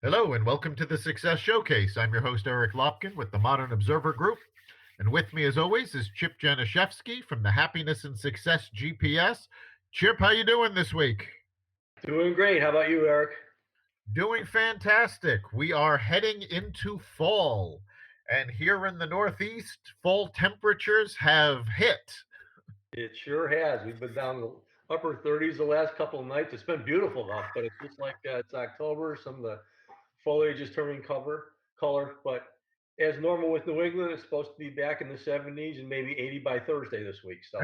Hello and welcome to the Success Showcase. I'm your host, Eric Lopkin with the Modern Observer Group. And with me, as always, is Chip Janiszewski from the Happiness and Success GPS. Chip, how you doing this week? Doing great. How about you, Eric? Doing fantastic. We are heading into fall. And here in the Northeast, fall temperatures have hit. It sure has. We've been down in the upper 30s the last couple of nights. It's been beautiful though, but it's just like it's October. Some of the foliage is turning color, but as normal with New England, it's supposed to be back in the 70s and maybe 80 by Thursday this week. So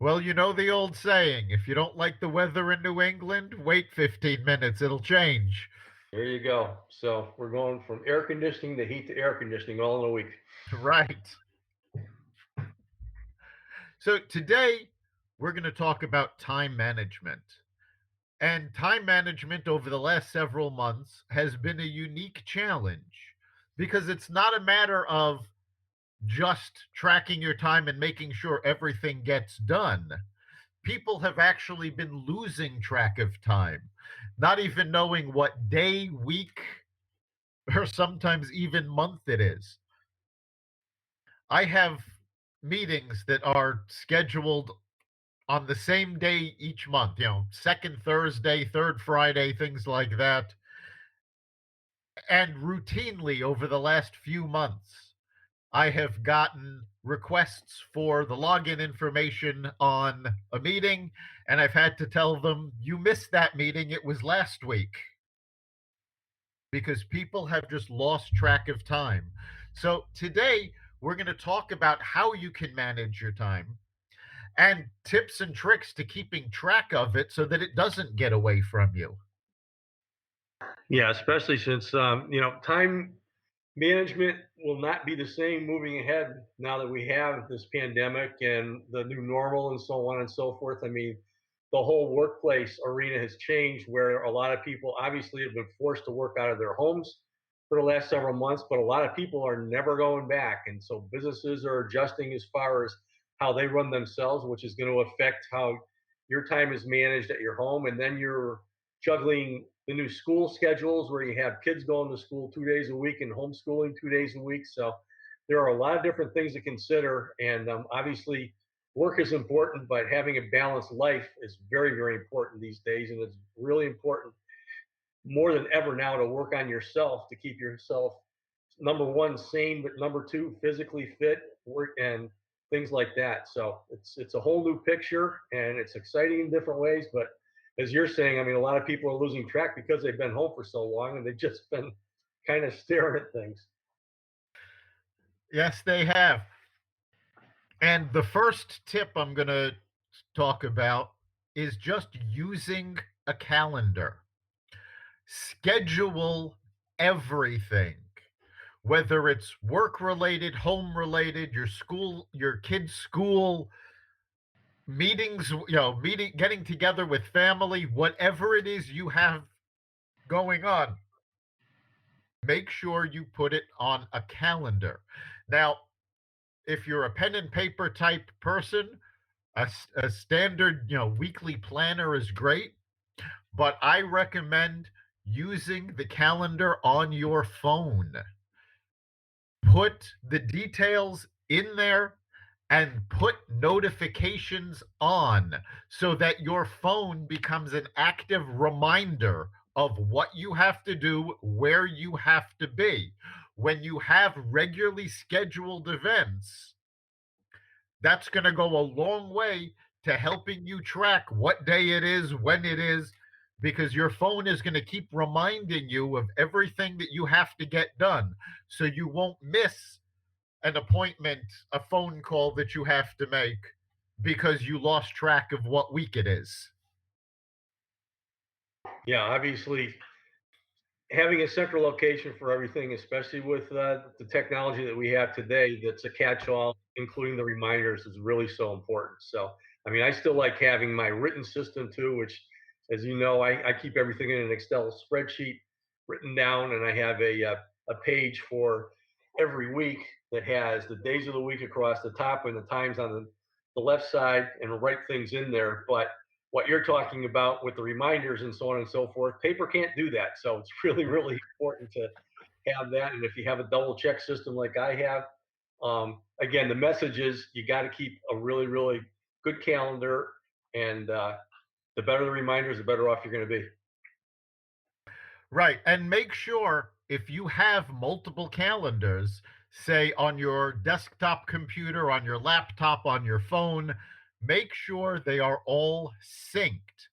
Well, you know the old saying, if you don't like the weather in New England, wait 15 minutes, it'll change. there you go. So we're going from air conditioning to heat to air conditioning all in a week. Right. So today we're going to talk about time management. And time management over the last several months has been a unique challenge because it's not a matter of just tracking your time and making sure everything gets done. People have actually been losing track of time, not even knowing what day, week, or sometimes even month it is. I have meetings that are scheduled on the same day each month, second Thursday, third Friday, things like that. And routinely over the last few months, I have gotten requests for the login information on a meeting, and I've had to tell them, you missed that meeting. It was last week, because people have just lost track of time. So today, we're going to talk about how you can manage your time and tips and tricks to keeping track of it so that it doesn't get away from you. Yeah, especially since time management will not be the same moving ahead now that we have this pandemic and the new normal and so on and so forth. I mean, the whole workplace arena has changed where a lot of people obviously have been forced to work out of their homes for the last several months, but a lot of people are never going back. And so businesses are adjusting as far as how they run themselves, which is going to affect how your time is managed at your home. And then you're juggling the new school schedules where you have kids going to school 2 days a week and homeschooling 2 days a week. So there are a lot of different things to consider. And obviously, work is important, but having a balanced life is very, very important these days. And it's really important more than ever now to work on yourself to keep yourself, number one, sane, but number two, physically fit, work and things like that. So it's a whole new picture and it's exciting in different ways. But as you're saying, I mean, a lot of people are losing track because they've been home for so long and they've just been kind of staring at things. Yes, they have. And the first tip I'm going to talk about is just using a calendar. Schedule everything, whether it's work related, home related, your school, your kids' school, meetings, getting together with family, whatever it is you have going on, make sure you put it on a calendar. Now, if you're a pen and paper type person, a standard, weekly planner is great, but I recommend using the calendar on your phone. Put the details in there and put notifications on so that your phone becomes an active reminder of what you have to do, where you have to be. When you have regularly scheduled events, that's going to go a long way to helping you track what day it is, when it is, because your phone is going to keep reminding you of everything that you have to get done. So you won't miss an appointment, a phone call that you have to make because you lost track of what week it is. Yeah, obviously, having a central location for everything, especially with the technology that we have today, that's a catch-all, including the reminders, is really so important. So, I mean, I still like having my written system too, which, as you know, I keep everything in an Excel spreadsheet written down, and I have a page for every week that has the days of the week across the top and the times on the left side, and write things in there. But what you're talking about with the reminders and so on and so forth. Paper can't do that. So it's really, really important to have that. And if you have a double check system like I have, again, the message is you got to keep a really, really good calendar. And the better the reminders, the better off you're going to be. Right. And make sure if you have multiple calendars, say on your desktop computer, on your laptop, on your phone, make sure they are all synced.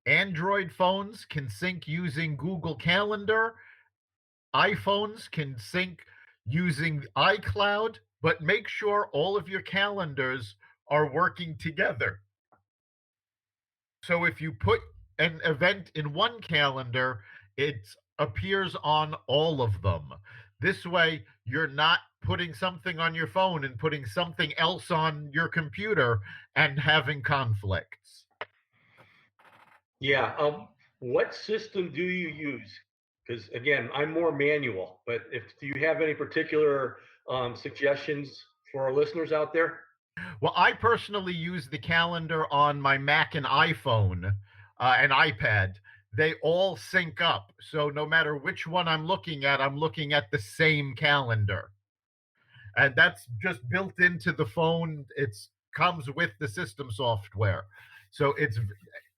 Android phones can sync using Google Calendar, iPhones can sync using iCloud, but make sure all of your calendars are working together. So if you put an event in one calendar, it appears on all of them. This way, you're not putting something on your phone and putting something else on your computer and having conflicts. Yeah. What system do you use? Because again, I'm more manual, but if do you have any particular suggestions for our listeners out there? Well, I personally use the calendar on my Mac and iPhone and iPad. They all sync up. So no matter which one I'm looking at the same calendar. And that's just built into the phone. It's comes with the system software. So it's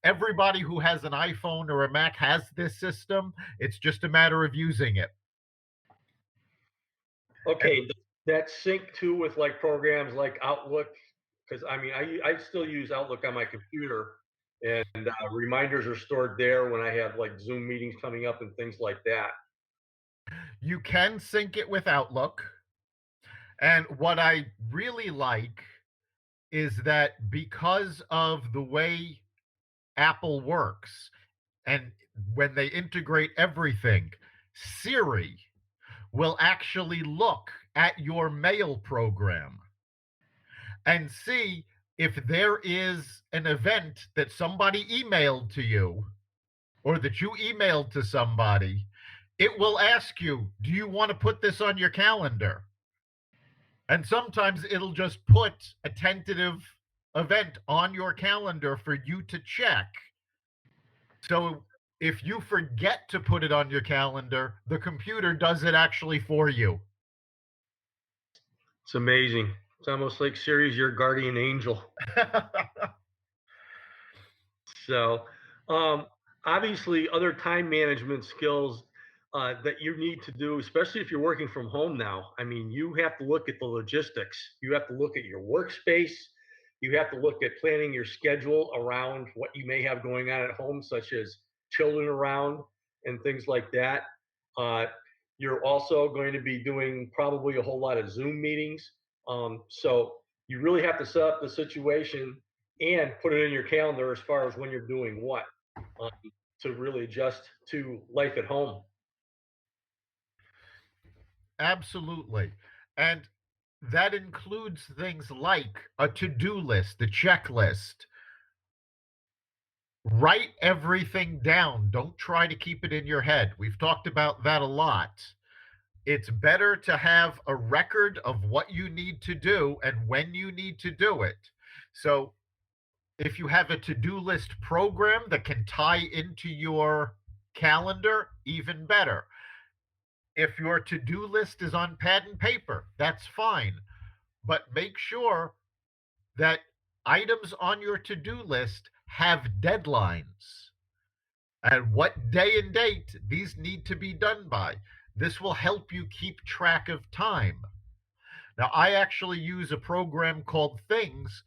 everybody who has an iPhone or a Mac has this system. It's just a matter of using it. And Okay, that sync too with like programs like Outlook, because I mean I still use Outlook on my computer, and reminders are stored there when I have like Zoom meetings coming up and things like that. you can sync it with Outlook. And what I really like is that because of the way Apple works and when they integrate everything, Siri will actually look at your mail program and see if there is an event that somebody emailed to you or that you emailed to somebody. It will ask you, do you want to put this on your calendar? And sometimes it'll just put a tentative event on your calendar for you to check. So if you forget to put it on your calendar, the computer does it actually for you. It's amazing. It's almost like Siri's your guardian angel. So, um, obviously, other time management skills that you need to do, especially if you're working from home now. I mean, you have to look at the logistics. You have to look at your workspace. You have to look at planning your schedule around what you may have going on at home, such as children around and things like that. Uh, you're also going to be doing probably a whole lot of Zoom meetings. So you really have to set up the situation and put it in your calendar as far as when you're doing what um, to really adjust to life at home. Absolutely. And that includes things like a to do list, a checklist. Write everything down. Don't try to keep it in your head. We've talked about that a lot. It's better to have a record of what you need to do and when you need to do it. So if you have a to do list program that can tie into your calendar, even better. If your to do list is on pad and paper, that's fine. But make sure that items on your to do list have deadlines and what day and date these need to be done by. This will help you keep track of time. Now, I actually use a program called Things.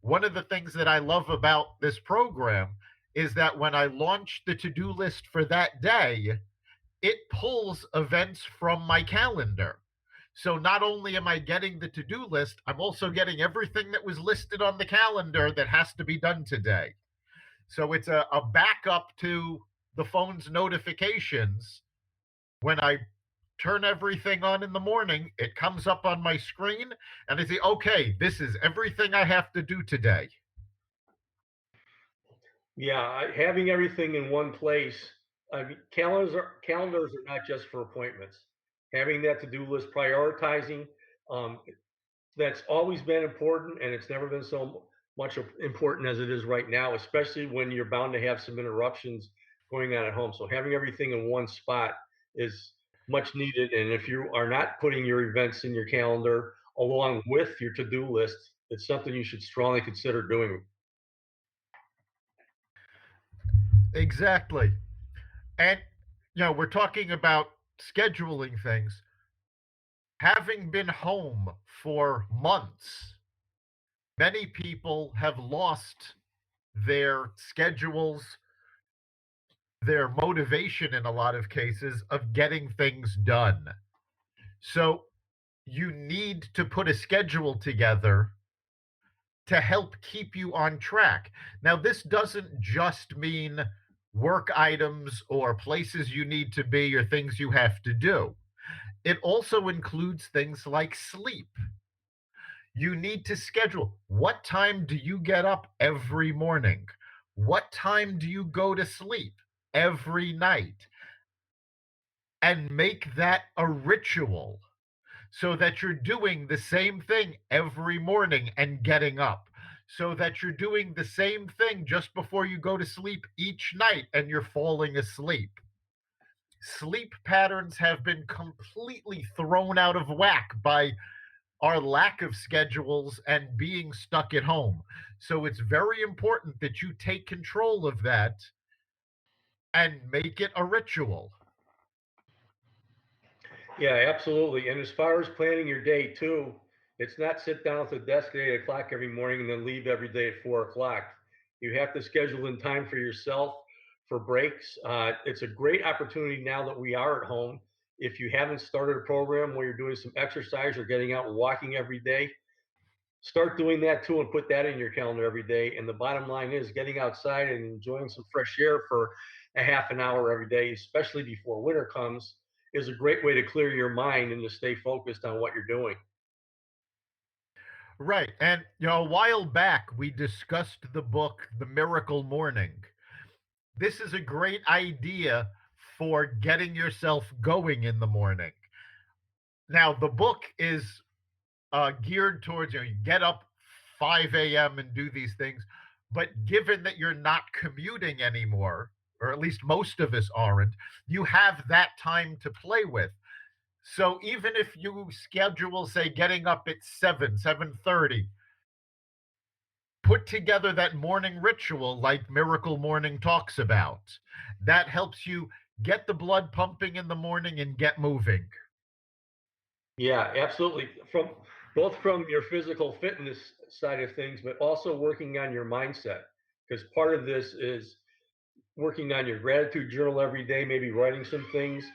One of the things that I love about this program is that when I launch the to do list for that day, it pulls events from my calendar. So not only am I getting the to do list, I'm also getting everything that was listed on the calendar that has to be done today. So it's a backup to the phone's notifications. When I turn everything on in the morning, it comes up on my screen, and I say, okay, this is everything I have to do today. Yeah, having everything in one place. I mean, calendars are not just for appointments. Having that to do list, prioritizing, um, that's always been important, and it's never been so. much important as it is right now, especially when you're bound to have some interruptions going on at home. So having everything in one spot is much needed. And if you are not putting your events in your calendar along with your to-do list, it's something you should strongly consider doing. Exactly. And, we're talking about scheduling things. Having been home for months, many people have lost their schedules, their motivation in a lot of cases of getting things done. So you need to put a schedule together to help keep you on track. Now, this doesn't just mean work items or places you need to be or things you have to do. It also includes things like sleep. You need to schedule what time do you get up every morning? What time do you go to sleep every night? And make that a ritual so that you're doing the same thing every morning and getting up, so that you're doing the same thing just before you go to sleep each night and you're falling asleep. Sleep patterns have been completely thrown out of whack by our lack of schedules and being stuck at home. So it's very important that you take control of that and make it a ritual. Yeah, absolutely. And as far as planning your day too, it's not sit down at the desk at 8 o'clock every morning and then leave every day at 4 o'clock. You have to schedule in time for yourself for breaks. It's a great opportunity now that we are at home. If you haven't started a program where you're doing some exercise or getting out and walking every day, start doing that too and put that in your calendar every day. And the bottom line is getting outside and enjoying some fresh air for a half an hour every day, especially before winter comes, is a great way to clear your mind and to stay focused on what you're doing. Right. And, a while back, we discussed the book, The Miracle Morning. This is a great idea for getting yourself going in the morning. Now, the book is geared towards, you get up 5 a.m. and do these things. But given that you're not commuting anymore, or at least most of us aren't, you have that time to play with. So even if you schedule, say, getting up at 7, 7:30, put together that morning ritual like Miracle Morning talks about. That helps you get the blood pumping in the morning and get moving. Yeah, absolutely. From your physical fitness side of things, but also working on your mindset. Because part of this is working on your gratitude journal every day, maybe writing some things.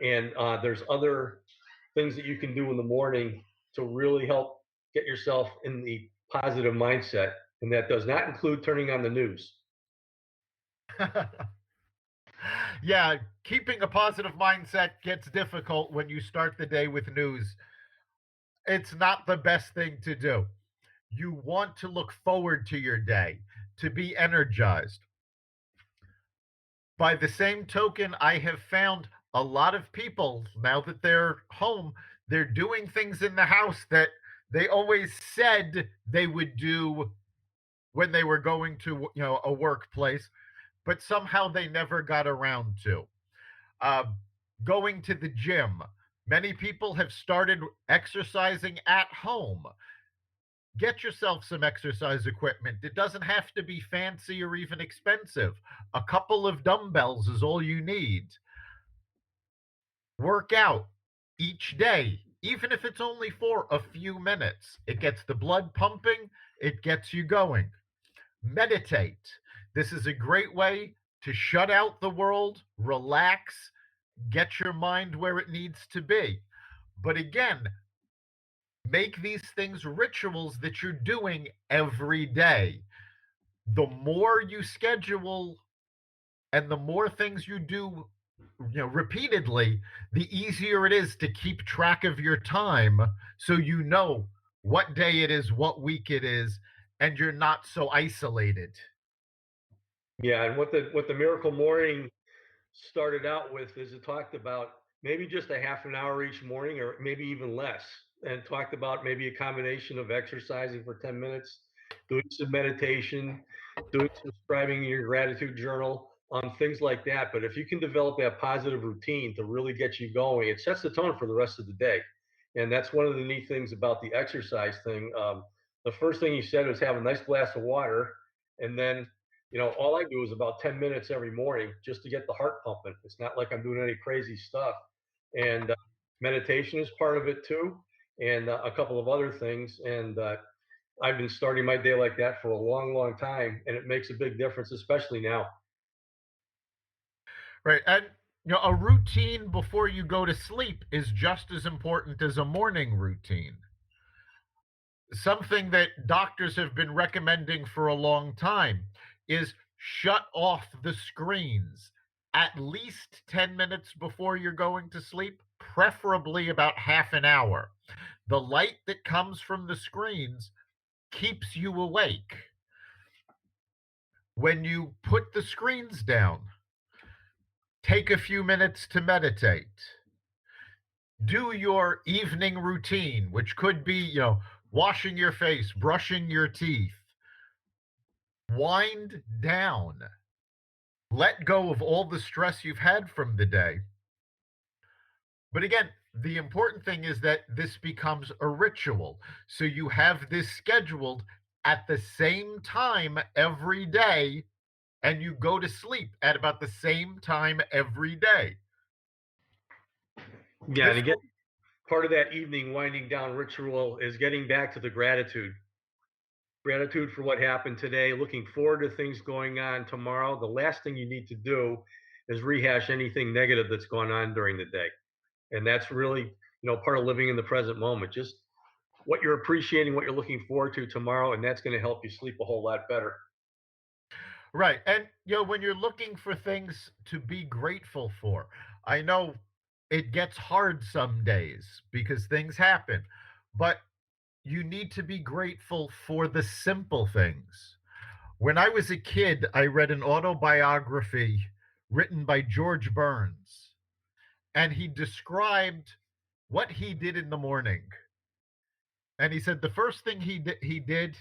And there's other things that you can do in the morning to really help get yourself in the positive mindset. And that does not include turning on the news. Yeah, keeping a positive mindset gets difficult when you start the day with news. It's not the best thing to do. You want to look forward to your day, to be energized. By the same token, I have found a lot of people, now that they're home, they're doing things in the house that they always said they would do when they were going to, a workplace, but somehow they never got around to. Uh, Going to the gym. Many people have started exercising at home. Get yourself some exercise equipment. It doesn't have to be fancy or even expensive. A couple of dumbbells is all you need. Work out each day, even if it's only for a few minutes. It gets the blood pumping, it gets you going. Meditate. This is a great way to shut out the world, relax, get your mind where it needs to be. But again, make these things rituals that you're doing every day. The more you schedule and the more things you do, repeatedly, the easier it is to keep track of your time so you know what day it is, what week it is, and you're not so isolated. Yeah, and what the miracle morning started out with is it talked about maybe just a half an hour each morning or maybe even less, and talked about maybe a combination of exercising for 10 minutes doing some meditation, doing some scribing in your gratitude journal, things like that. But if you can develop that positive routine to really get you going, it sets the tone for the rest of the day. And that's one of the neat things about the exercise thing. The first thing you said was have a nice glass of water, and then all I do is about 10 minutes every morning just to get the heart pumping. It's not like I'm doing any crazy stuff. And meditation is part of it too, and a couple of other things. And I've been starting my day like that for a long, long time, and it makes a big difference, especially now. Right. And a routine before you go to sleep is just as important as a morning routine. Something that doctors have been recommending for a long time is shut off the screens at least 10 minutes before you're going to sleep, preferably about half an hour. The light that comes from the screens keeps you awake. When you put the screens down, take a few minutes to meditate. Do your evening routine, which could be, washing your face, brushing your teeth. Wind down. Let go of all the stress you've had from the day. But again, the important thing is that this becomes a ritual. So you have this scheduled at the same time every day, and you go to sleep at about the same time every day. Yeah, and This again, will, part of that evening winding down ritual is getting back to the gratitude for what happened today, looking forward to things going on tomorrow. The last thing you need to do is rehash anything negative that's gone on during the day. And that's really, part of living in the present moment. Just what you're appreciating, what you're looking forward to tomorrow, and that's going to help you sleep a whole lot better. right. And, when you're looking for things to be grateful for, I know it gets hard some days because things happen, but you need to be grateful for the simple things. When I was a kid, I read an autobiography written by George Burns, and he described what he did in the morning. And he said the first thing he did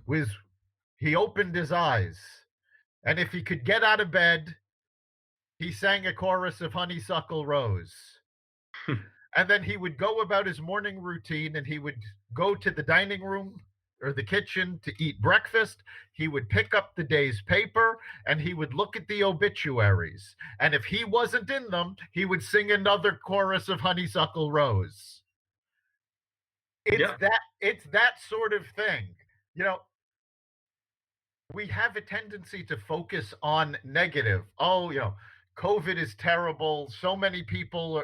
was he opened his eyes, and if he could get out of bed, he sang a chorus of Honeysuckle Rose. And then he would go about his morning routine, and he would go to the dining room or the kitchen to eat breakfast. He would pick up the day's paper and he would look at the obituaries. And if he wasn't in them, he would sing another chorus of Honeysuckle Rose. Yeah. It's that sort of thing. You know, we have a tendency to focus on negative. Oh, COVID is terrible. So many people,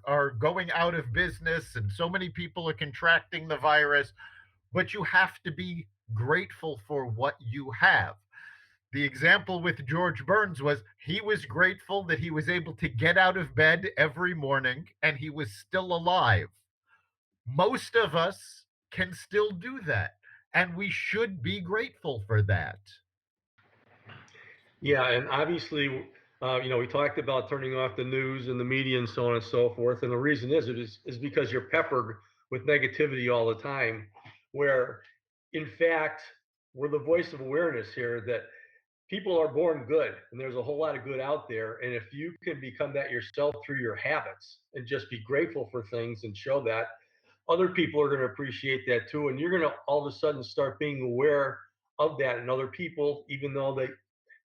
are going out of business, and so many people are contracting the virus. But you have to be grateful for what you have. The example with George Burns was he was grateful that he was able to get out of bed every morning and he was still alive. Most of us can still do that, and we should be grateful for that. Yeah, and obviously, we talked about turning off the news and the media and so on and so forth. And the reason is because you're peppered with negativity all the time. Where, in fact, we're the voice of awareness here that people are born good, and there's a whole lot of good out there. And if you can become that yourself through your habits and just be grateful for things and show that, other people are going to appreciate that too. And you're going to all of a sudden start being aware of that in other people, even though they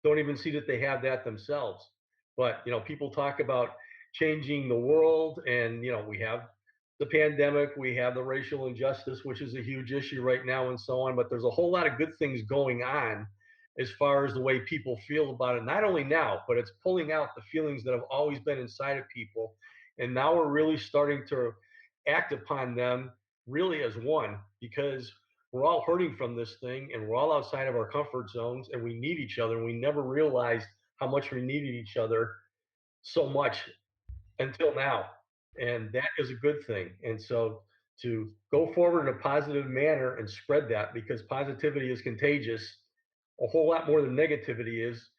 don't even see that they have that themselves. But people talk about changing the world, and we have the pandemic, we have the racial injustice, which is a huge issue right now, and so on. But there's a whole lot of good things going on as far as the way people feel about it. Not only now, but it's pulling out the feelings that have always been inside of people, and now we're really starting to act upon them really as one, because we're all hurting from this thing and we're all outside of our comfort zones and we need each other, and we never realized how much we needed each other so much until now, and that is a good thing. And so to go forward in a positive manner and spread that, because positivity is contagious a whole lot more than negativity is,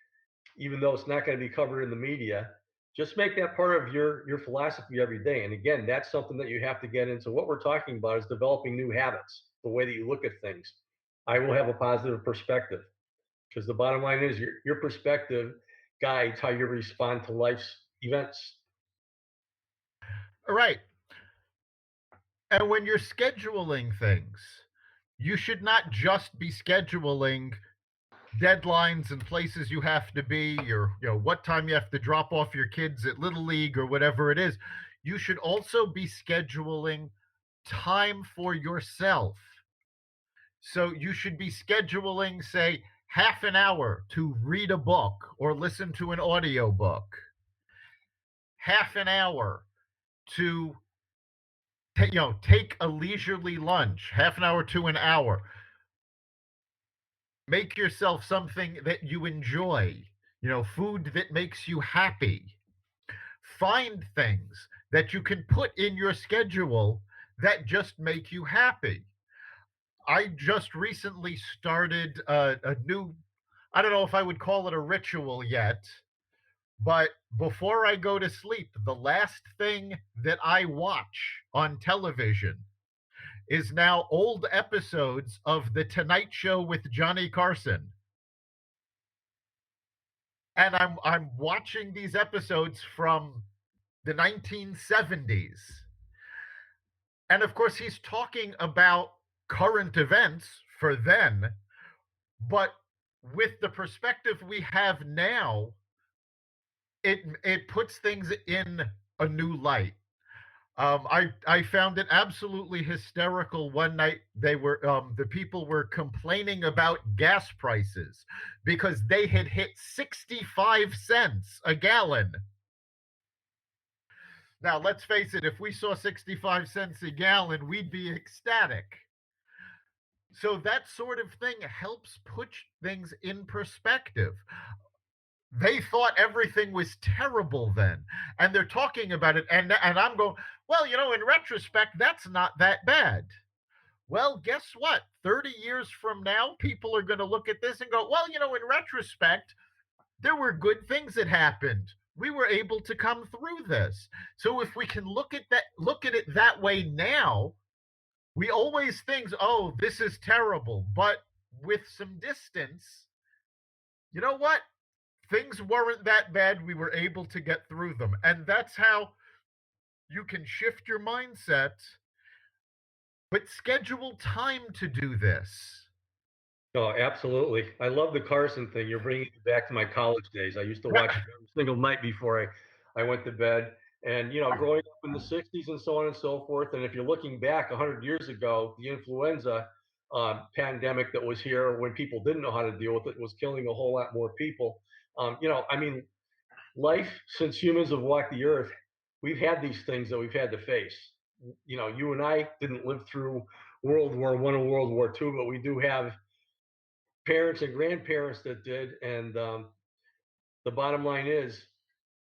even though it's not going to be covered in the media. Just make that part of your philosophy every day. And again, that's something that you have to get into. What we're talking about is developing new habits, the way that you look at things. I will have a positive perspective because the bottom line is your perspective guides how you respond to life's events. All right. And when you're scheduling things, you should not just be scheduling deadlines and places you have to be, or what time you have to drop off your kids at little league or whatever it is. You should also be scheduling time for yourself. So you should be scheduling, say, half an hour to read a book or listen to an audiobook, half an hour to take a leisurely lunch, half an hour to an hour. Make yourself something that you enjoy, food that makes you happy. Find things that you can put in your schedule that just make you happy. I just recently started a new, I don't know if I would call it a ritual yet, but before I go to sleep, the last thing that I watch on television is now old episodes of The Tonight Show with Johnny Carson. And I'm watching these episodes from the 1970s. And of course he's talking about current events for then, but with the perspective we have now, it puts things in a new light. I found it absolutely hysterical one night. The people were complaining about gas prices because they had hit 65 cents a gallon. Now, let's face it, if we saw 65 cents a gallon, we'd be ecstatic. So that sort of thing helps put things in perspective. They thought everything was terrible then, and they're talking about it, and I'm going, well, in retrospect, that's not that bad. Well, guess what? 30 years from now, people are going to look at this and go, well, in retrospect, there were good things that happened. We were able to come through this. So if we can look at it that way now, we always think, oh, this is terrible. But with some distance, you know what? Things weren't that bad. We were able to get through them. And that's how you can shift your mindset, but schedule time to do this. Oh, absolutely. I love the Carson thing. You're bringing me back to my college days. I used to watch it every single night before I went to bed. And, growing up in the 60s and so on and so forth. And if you're looking back 100 years ago, the influenza pandemic that was here when people didn't know how to deal with it was killing a whole lot more people. Life, since humans have walked the earth, we've had these things that we've had to face. You and I didn't live through World War I and World War II, but we do have parents and grandparents that did. And the bottom line is,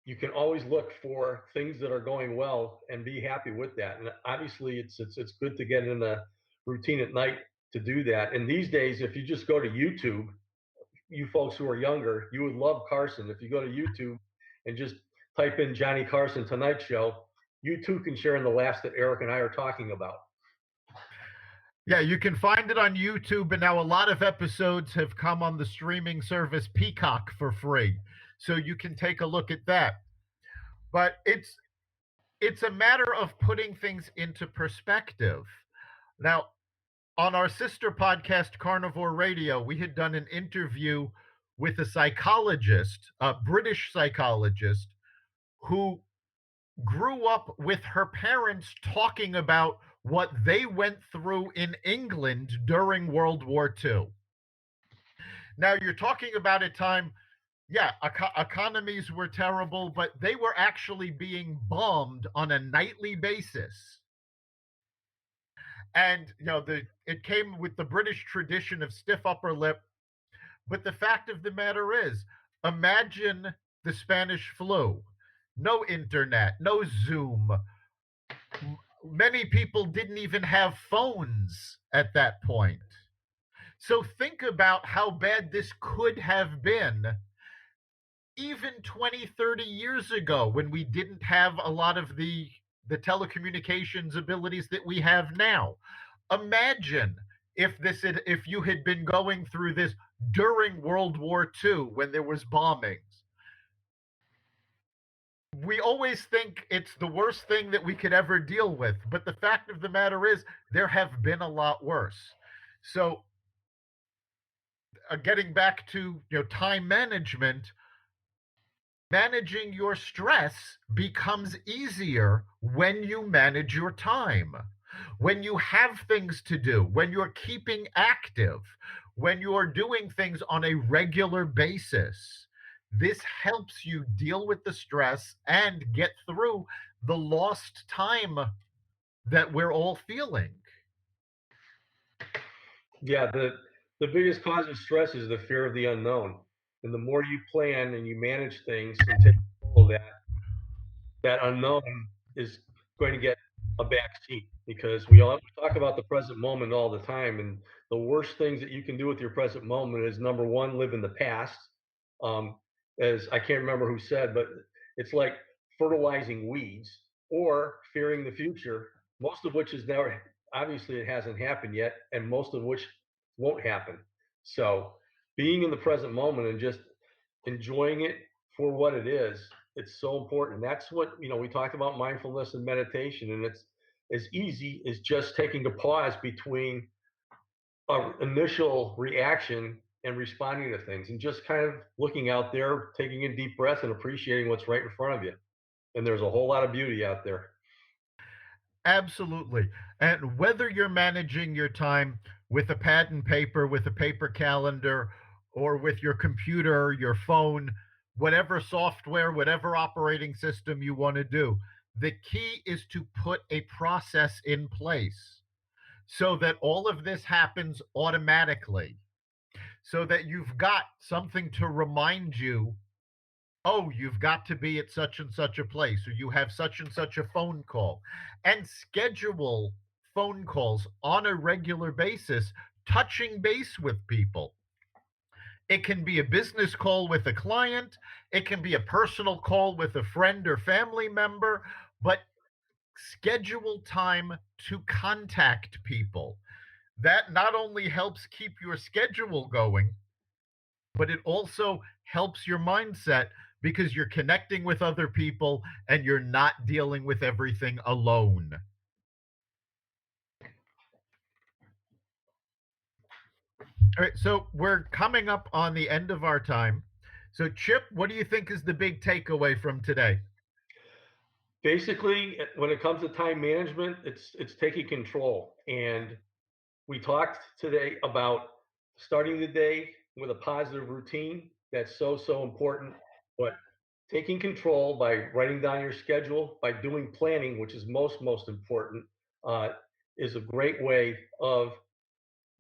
you can always look for things that are going well and be happy with that. And obviously, it's good to get in a routine at night to do that. And these days, if you just go to YouTube, you folks who are younger, you would love Carson. If you go to YouTube and just type in Johnny Carson Tonight Show, you too can share in the laughs that Eric and I are talking about. Yeah, you can find it on YouTube, and now a lot of episodes have come on the streaming service Peacock for free. So you can take a look at that. But it's a matter of putting things into perspective. Now, on our sister podcast, Carnivore Radio, we had done an interview with a psychologist, a British psychologist, who grew up with her parents talking about what they went through in England during World War II. Now, you're talking about a time, yeah, economies were terrible, but they were actually being bombed on a nightly basis. And, it came with the British tradition of stiff upper lip. But the fact of the matter is, imagine the Spanish flu. No internet, no Zoom. Many people didn't even have phones at that point. So think about how bad this could have been even 20, 30 years ago, when we didn't have a lot of the telecommunications abilities that we have now. Imagine if you had been going through this during World War II when there was bombings. We always think it's the worst thing that we could ever deal with, but the fact of the matter is there have been a lot worse. So, getting back to time management, managing your stress becomes easier when you manage your time. When you have things to do, when you're keeping active, when you're doing things on a regular basis, this helps you deal with the stress and get through the lost time that we're all feeling. Yeah, the biggest cause of stress is the fear of the unknown. And the more you plan and you manage things and take control of that, that unknown is going to get a back seat because we talk about the present moment all the time. And the worst things that you can do with your present moment is number one, live in the past. Um, as I can't remember who said, but it's like fertilizing weeds or fearing the future, most of which is never, obviously, it hasn't happened yet, and most of which won't happen. So being in the present moment and just enjoying it for what it is, it's so important. And that's what, we talked about mindfulness and meditation, and it's as easy as just taking a pause between an initial reaction and responding to things and just kind of looking out there, taking a deep breath and appreciating what's right in front of you. And there's a whole lot of beauty out there. Absolutely. And whether you're managing your time with a pad and paper, with a paper calendar, or with your computer, your phone, whatever software, whatever operating system you want to do, the key is to put a process in place so that all of this happens automatically, so that you've got something to remind you, oh, you've got to be at such and such a place, or you have such and such a phone call, and schedule phone calls on a regular basis, touching base with people. It can be a business call with a client, it can be a personal call with a friend or family member, but schedule time to contact people. That not only helps keep your schedule going, but it also helps your mindset because you're connecting with other people and you're not dealing with everything alone. All right, so we're coming up on the end of our time. So, Chip, what do you think is the big takeaway from today? Basically, when it comes to time management, it's taking control. And we talked today about starting the day with a positive routine. That's so important. But taking control by writing down your schedule, by doing planning, which is most important, uh, is a great way of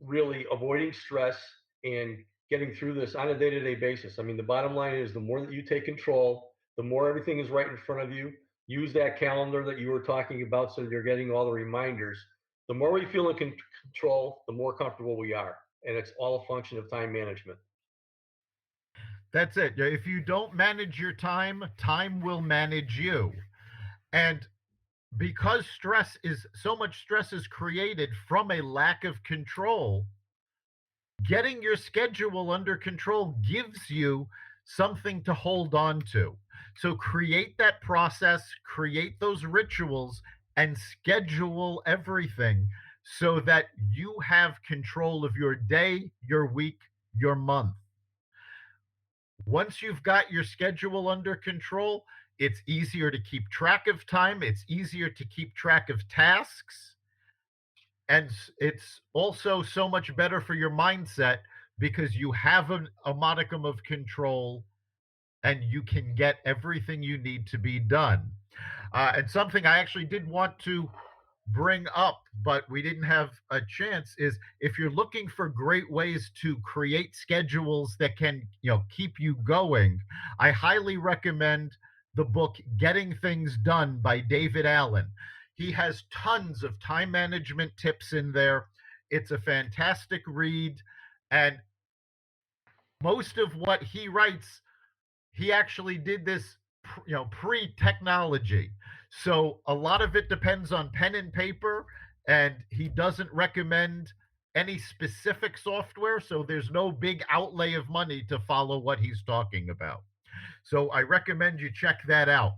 really avoiding stress and getting through this on a day-to-day basis. I mean, the bottom line is the more that you take control, the more everything is right in front of you. Use that calendar that you were talking about so you're getting all the reminders. The more we feel in control, the more comfortable we are. And it's all a function of time management. That's it. If you don't manage your time, time will manage you. And because so much stress is created from a lack of control, getting your schedule under control gives you something to hold on to. So create that process, create those rituals, and schedule everything so that you have control of your day, your week, your month. Once you've got your schedule under control, it's easier to keep track of time, it's easier to keep track of tasks, and it's also so much better for your mindset because you have a modicum of control and you can get everything you need to be done. And something I actually did want to bring up, but we didn't have a chance, is if you're looking for great ways to create schedules that can, keep you going, I highly recommend the book Getting Things Done by David Allen. He has tons of time management tips in there. It's a fantastic read, and most of what he writes, he actually did this pre-technology, so a lot of it depends on pen and paper, and he doesn't recommend any specific software, so there's no big outlay of money to follow what he's talking about. So I recommend you check that out.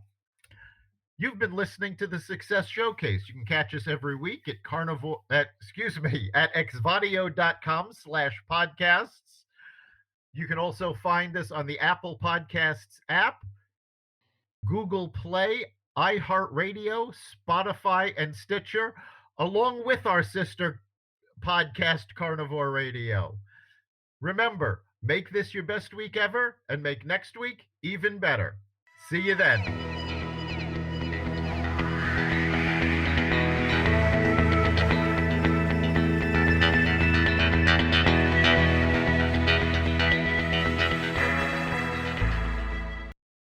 You've been listening to the Success Showcase. You can catch us every week at at xvadio.com/podcasts. You can also find us on the Apple Podcasts app, Google Play, iHeartRadio, Spotify, and Stitcher, along with our sister podcast, Carnivore Radio. Remember, make this your best week ever and make next week even better. See you then.